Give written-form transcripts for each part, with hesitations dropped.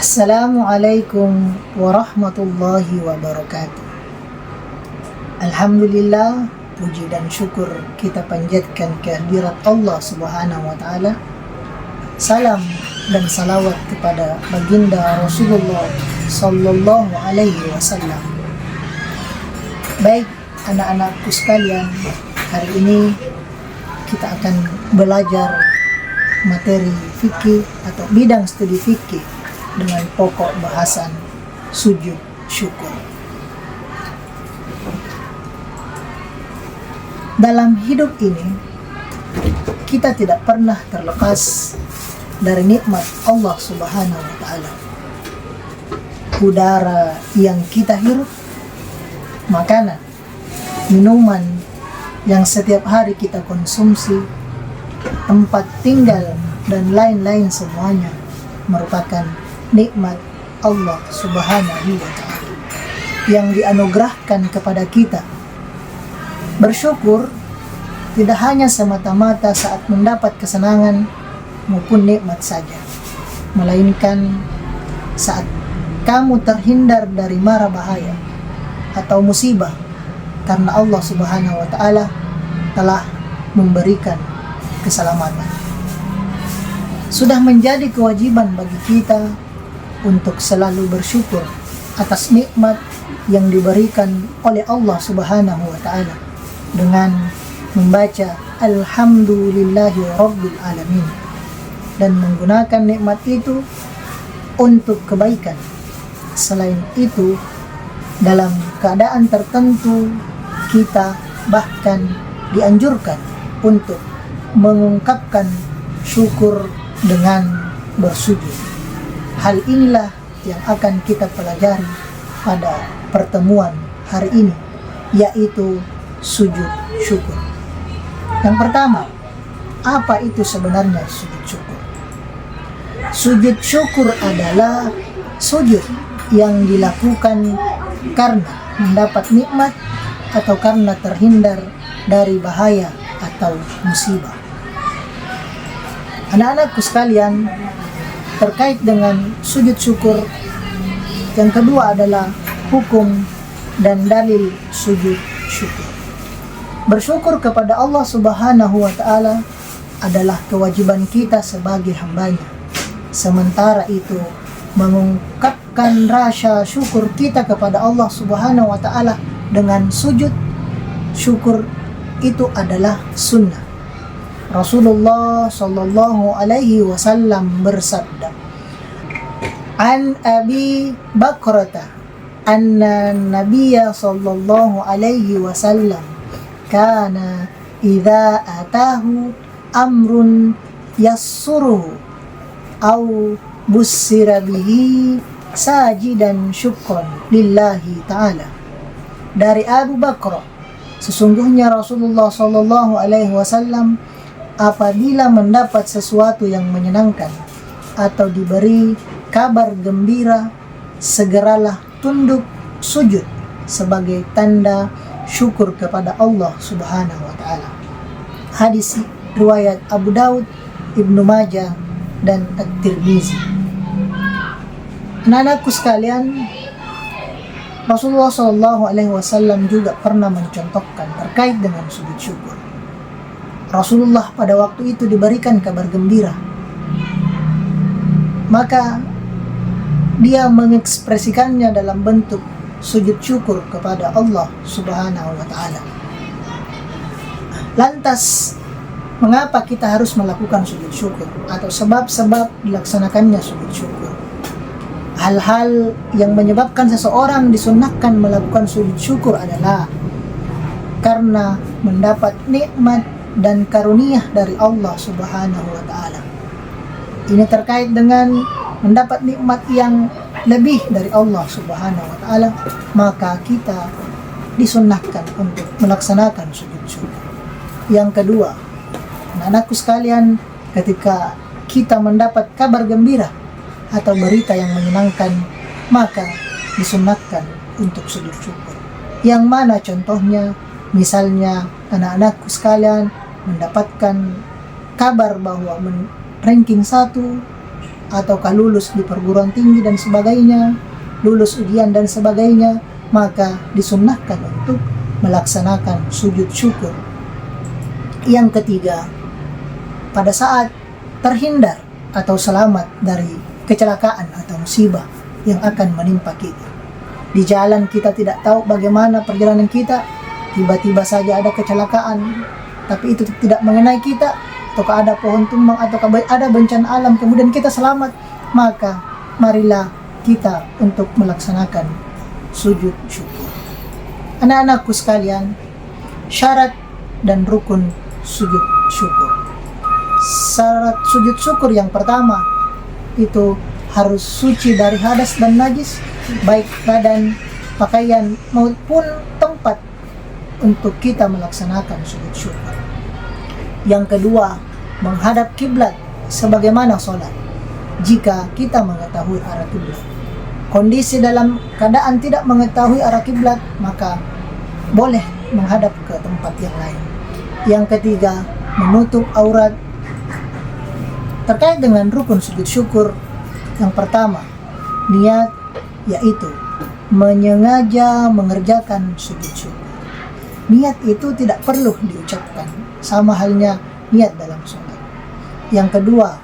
Assalamualaikum warahmatullahi wabarakatuh. Alhamdulillah, puji dan syukur kita panjatkan kehadirat Allah Subhanahu wa Ta'ala. Salam dan salawat kepada baginda Rasulullah Sallallahu Alaihi Wasallam. Baik anak-anakku sekalian, hari ini kita akan belajar materi fikih atau bidang studi fikih dengan pokok bahasan sujud syukur. Dalam hidup ini, kita tidak pernah terlepas dari nikmat Allah Subhanahu wa Ta'ala. Udara yang kita hirup, makanan, minuman yang setiap hari kita konsumsi, tempat tinggal, dan lain-lain semuanya merupakan nikmat Allah Subhanahu wa Ta'ala yang dianugerahkan kepada kita. Bersyukur tidak hanya semata-mata saat mendapat kesenangan maupun nikmat saja, melainkan saat kamu terhindar dari mara bahaya atau musibah, karena Allah Subhanahu wa Ta'ala telah memberikan keselamatan. Sudah menjadi kewajiban bagi kita untuk selalu bersyukur atas nikmat yang diberikan oleh Allah Subhanahu wa Ta'ala dengan membaca Alhamdulillahi Rabbil Alamin dan menggunakan nikmat itu untuk kebaikan. Selain itu, dalam keadaan tertentu kita bahkan dianjurkan untuk mengungkapkan syukur dengan bersujud. Hal inilah yang akan kita pelajari pada pertemuan hari ini, yaitu sujud syukur. Yang pertama, apa itu sebenarnya sujud syukur? Sujud syukur adalah sujud yang dilakukan karena mendapat nikmat atau karena terhindar dari bahaya atau musibah. Anak-anakku sekalian, terkait dengan sujud syukur, yang kedua adalah hukum dan dalil sujud syukur. Bersyukur kepada Allah Subhanahu wa Ta'ala adalah kewajiban kita sebagai hambanya. Sementara itu, mengungkapkan rasa syukur kita kepada Allah Subhanahu wa Ta'ala dengan sujud syukur itu adalah sunnah. Rasulullah Sallallahu Alaihi Wasallam bersabda, "An Abi Bakrata anna Nabiyya Sallallahu Alaihi Wasallam kana idza atahu amrun yassuruhu aw bussira bihi sajidan syukran lillahi ta'ala." Dari Abu Bakr, sesungguhnya Rasulullah Sallallahu Alaihi Wasallam apabila mendapat sesuatu yang menyenangkan atau diberi kabar gembira, segeralah tunduk sujud sebagai tanda syukur kepada Allah Subhanahu wa Ta'ala. Hadis riwayat Abu Daud, Ibnu Majah, dan At-Tirmizi. Anak-anakku sekalian, Rasulullah SAW juga pernah mencontohkan terkait dengan sujud syukur. Rasulullah pada waktu itu diberikan kabar gembira, maka dia mengekspresikannya dalam bentuk sujud syukur kepada Allah Subhanahu wa Ta'ala. Lantas, mengapa kita harus melakukan sujud syukur atau sebab-sebab dilaksanakannya sujud syukur? Hal-hal yang menyebabkan seseorang disunnahkan melakukan sujud syukur adalah karena mendapat nikmat dan karunia dari Allah Subhanahu wa Ta'ala. Ini terkait dengan mendapat nikmat yang lebih dari Allah Subhanahu wa Ta'ala, maka kita disunnahkan untuk melaksanakan sujud syukur. Yang kedua, anak-anakku sekalian, ketika kita mendapat kabar gembira atau berita yang menyenangkan, maka disunnahkan untuk sujud syukur. Yang mana contohnya, misalnya anak-anakku sekalian mendapatkan kabar bahwa ranking 1 ataukah lulus di perguruan tinggi dan sebagainya, lulus ujian dan sebagainya, maka disunnahkan untuk melaksanakan sujud syukur. Yang ketiga, pada saat terhindar atau selamat dari kecelakaan atau musibah yang akan menimpa kita. Di jalan kita tidak tahu bagaimana perjalanan kita, tiba-tiba saja ada kecelakaan, tapi itu tidak mengenai kita, ataukah ada pohon tumbang, ataukah ada bencana alam, kemudian kita selamat, maka marilah kita untuk melaksanakan sujud syukur. Anak-anakku sekalian, syarat dan rukun sujud syukur. Syarat sujud syukur yang pertama itu harus suci dari hadas dan najis, baik badan, pakaian maupun tempat untuk kita melaksanakan sujud syukur. Yang kedua, menghadap kiblat sebagaimana sholat. Jika kita mengetahui arah kiblat, kondisi dalam keadaan tidak mengetahui arah kiblat, maka boleh menghadap ke tempat yang lain. Yang ketiga, menutup aurat. Terkait dengan rukun sujud syukur, yang pertama, niat, yaitu menyengaja mengerjakan sujud syukur. Niat itu tidak perlu diucapkan, sama halnya niat dalam sholat. Yang kedua,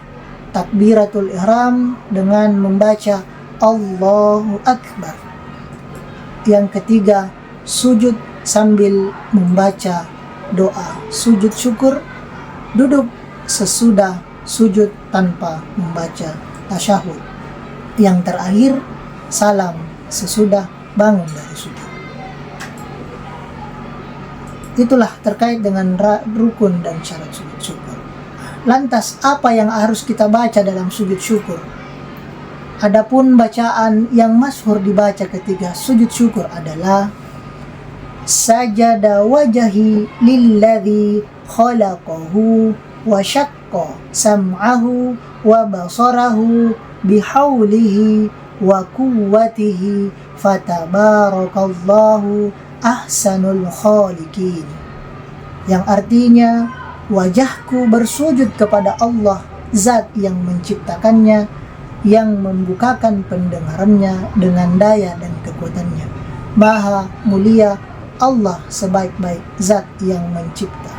takbiratul ihram dengan membaca Allahu Akbar. Yang ketiga, sujud sambil membaca doa sujud syukur, duduk sesudah sujud tanpa membaca tasyahud. Yang terakhir, salam sesudah bangun dari sujud. Itulah terkait dengan rukun dan syarat sujud syukur. Lantas, apa yang harus kita baca dalam sujud syukur? Adapun bacaan yang masyhur dibaca ketika sujud syukur adalah sajada wajahi lilladzi khalaqahu wa syaqqa sam'ahu wa basarahu bihaulihi wa quwwatihi fatabarakallahu ahsanul khaliqin. Yang artinya, wajahku bersujud kepada Allah, zat yang menciptakannya, yang membukakan pendengarannya dengan daya dan kekuatannya. Maha mulia Allah sebaik-baik zat yang mencipta.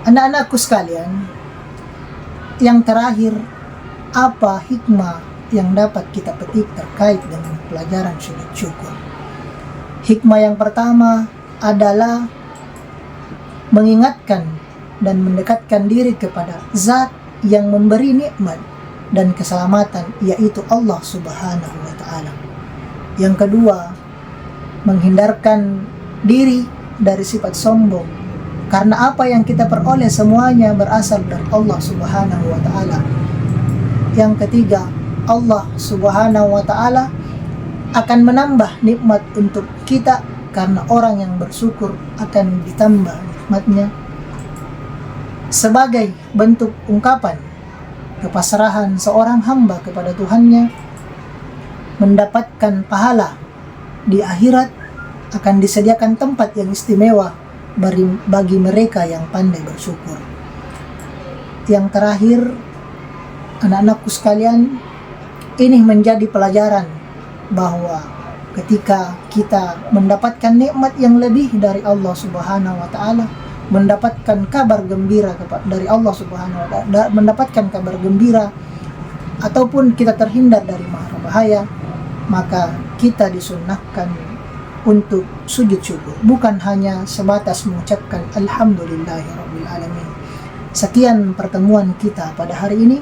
Anak-anakku sekalian, yang terakhir, apa hikmah yang dapat kita petik terkait dengan pelajaran sujud syukur? Hikmah yang pertama adalah mengingatkan dan mendekatkan diri kepada zat yang memberi nikmat dan keselamatan, yaitu Allah Subhanahu wa Ta'ala. Yang kedua, menghindarkan diri dari sifat sombong, karena apa yang kita peroleh semuanya berasal dari Allah Subhanahu wa Ta'ala. Yang ketiga, Allah Subhanahu wa Ta'ala akan menambah nikmat untuk kita, karena orang yang bersyukur akan ditambah nikmatnya. Sebagai bentuk ungkapan kepasrahan seorang hamba kepada Tuhannya, mendapatkan pahala di akhirat, akan disediakan tempat yang istimewa bagi mereka yang pandai bersyukur. Yang terakhir, anak-anakku sekalian, ini menjadi pelajaran bahwa ketika kita mendapatkan nikmat yang lebih dari Allah Subhanahu wa Ta'ala, mendapatkan kabar gembira dari Allah Subhanahu wa Ta'ala, mendapatkan kabar gembira ataupun kita terhindar dari mara bahaya, maka kita disunnahkan untuk sujud syukur, bukan hanya sebatas mengucapkan alhamdulillahirabbil alamin. Sekian pertemuan kita pada hari ini.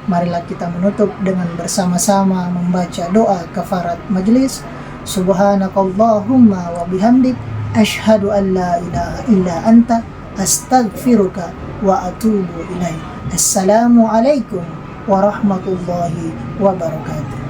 Marilah kita menutup dengan bersama-sama membaca doa kafarat majlis. Subhanakallahumma wa bihamdik, asyhadu an la ilaha illa anta, astaghfiruka wa atubu ilaik. Assalamualaikum warahmatullahi wabarakatuh.